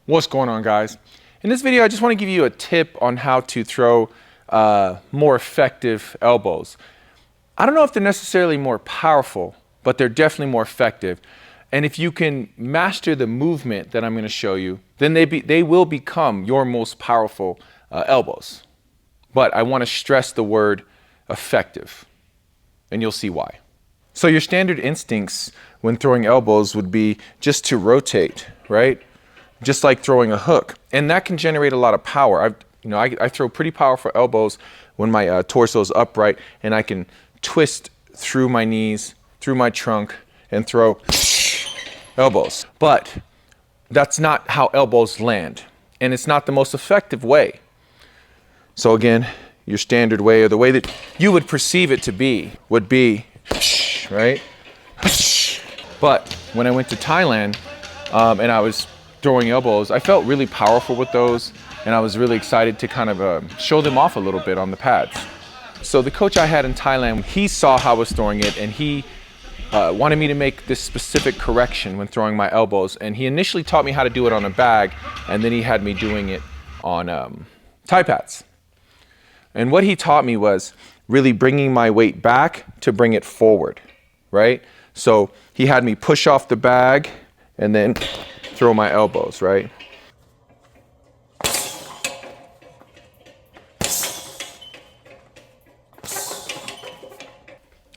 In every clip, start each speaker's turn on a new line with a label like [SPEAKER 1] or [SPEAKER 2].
[SPEAKER 1] What's going on, guys? In this video, I just want to give you a tip on how to throw more effective elbows. I don't know if they're necessarily more powerful, but they're definitely more effective. And if you can master the movement that I'm going to show you, then they will become your most powerful elbows. But I want to stress the word effective, and you'll see why. So your standard instincts when throwing elbows would be just to rotate, right? Just like throwing a hook. And that can generate a lot of power. I throw pretty powerful elbows when my torso is upright, and I can twist through my knees, through my trunk, and throw elbows. But that's not how elbows land, and it's not the most effective way. So again, your standard way, or the way that you would perceive it to be, would be, right? But when I went to Thailand and I was throwing elbows, I felt really powerful with those, and I was really excited to kind of show them off a little bit on the pads. So the coach I had in Thailand, he saw how I was throwing it, and he wanted me to make this specific correction when throwing my elbows. And he initially taught me how to do it on a bag, and then he had me doing it on Thai pads. And what he taught me was really bringing my weight back to bring it forward, right? So he had me push off the bag and then throw my elbows, right?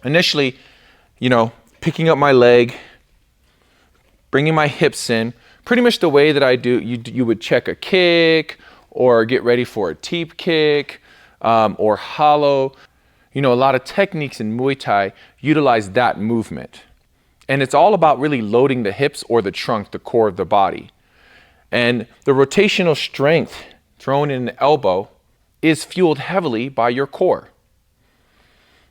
[SPEAKER 1] Initially, picking up my leg, bringing my hips in, pretty much the way that I do, you would check a kick or get ready for a teep kick or hollow. A lot of techniques in Muay Thai utilize that movement. And it's all about really loading the hips or the trunk, the core of the body. And the rotational strength thrown in an elbow is fueled heavily by your core.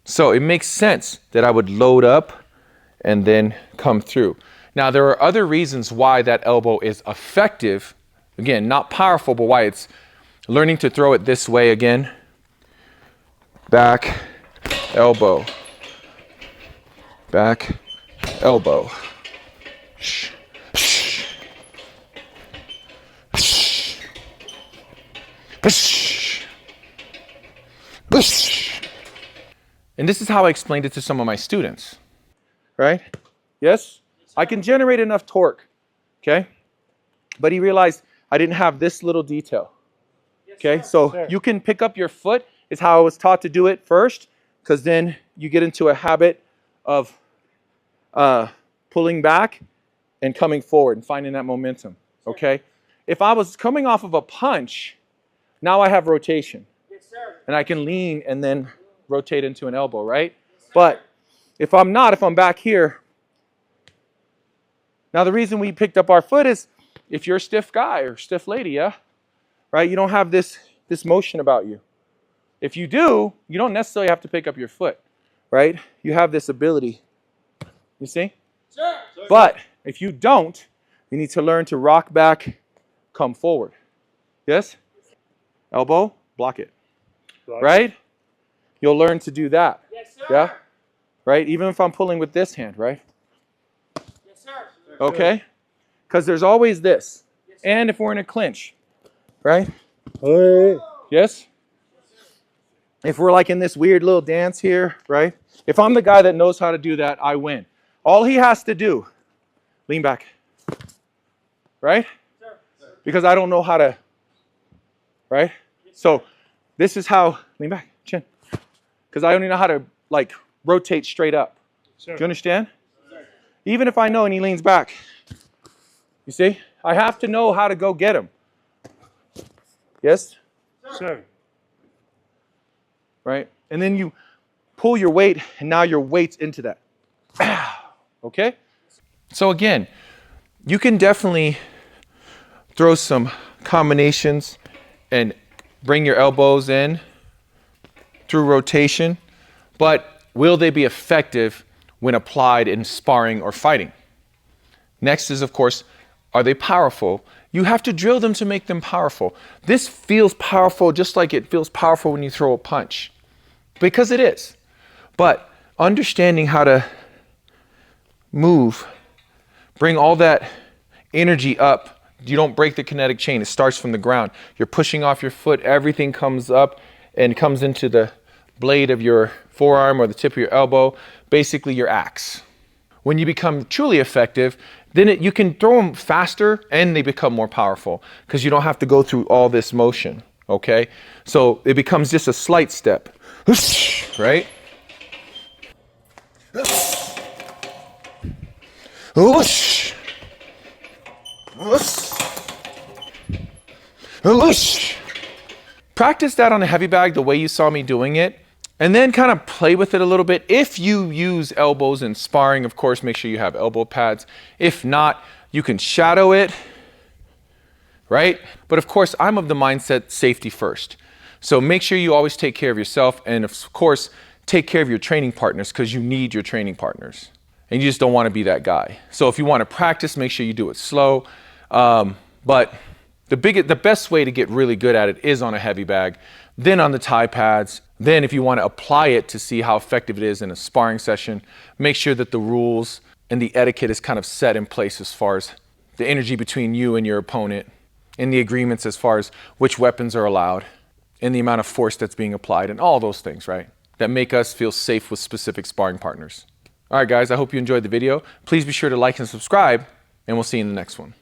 [SPEAKER 1] So it makes sense that I would load up and then come through. Now, there are other reasons why that elbow is effective. Again, not powerful, but why it's learning to throw it this way again. Back, elbow. Back, elbow. And this is how I explained it to some of my students, right? Yes? I can generate enough torque, okay? But he realized I didn't have this little detail, okay? So you can pick up your foot is how I was taught to do it first, because then you get into a habit of pulling back and coming forward and finding that momentum, okay? If I was coming off of a punch, now I have rotation. Yes, sir. And I can lean and then rotate into an elbow, right? Yes, but if I'm back here, now the reason we picked up our foot is if you're a stiff guy or stiff lady, yeah? Right? You don't have this motion about you. If you do, you don't necessarily have to pick up your foot, right? You have this ability. You see? Sure. But if you don't, you need to learn to rock back, come forward. Yes? Elbow, block it. Right? You'll learn to do that. Yes, sir. Yeah? Right? Even if I'm pulling with this hand, right? Yes, sir. Okay? Because there's always this. Yes, and if we're in a clinch, right? Yes? If we're like in this weird little dance here, right? If I'm the guy that knows how to do that, I win. All he has to do, lean back. Right? Because I don't know how to, right? So this is how, lean back, chin. Because I only know how to rotate straight up. Do you understand? Even if I know and he leans back, you see? I have to know how to go get him. Yes? Sure. Right? And then you pull your weight, and now your weight's into that. Okay? So again, you can definitely throw some combinations and bring your elbows in through rotation, but will they be effective when applied in sparring or fighting? Next is, of course, are they powerful? You have to drill them to make them powerful. This feels powerful just like it feels powerful when you throw a punch, because it is. But understanding how to move, bring all that energy up You don't break the kinetic chain. It starts from the ground. You're pushing off your foot. Everything comes up and comes into the blade of your forearm or the tip of your elbow, basically your axe. When you become truly effective, then you can throw them faster and they become more powerful because you don't have to go through all this motion, okay? So it becomes just a slight step, right? Practice that on a heavy bag the way you saw me doing it, and then kind of play with it a little bit. If you use elbows in sparring, of course, make sure you have elbow pads. If not, you can shadow it, right? But of course, I'm of the mindset safety first. So make sure you always take care of yourself, and of course, take care of your training partners because you need your training partners. And you just don't want to be that guy. So if you want to practice, make sure you do it slow. But the best way to get really good at it is on a heavy bag, then on the Thai pads. Then if you want to apply it to see how effective it is in a sparring session, make sure that the rules and the etiquette is kind of set in place as far as the energy between you and your opponent, and the agreements as far as which weapons are allowed, and the amount of force that's being applied, and all those things, right? That make us feel safe with specific sparring partners. All right, guys, I hope you enjoyed the video. Please be sure to like and subscribe, and we'll see you in the next one.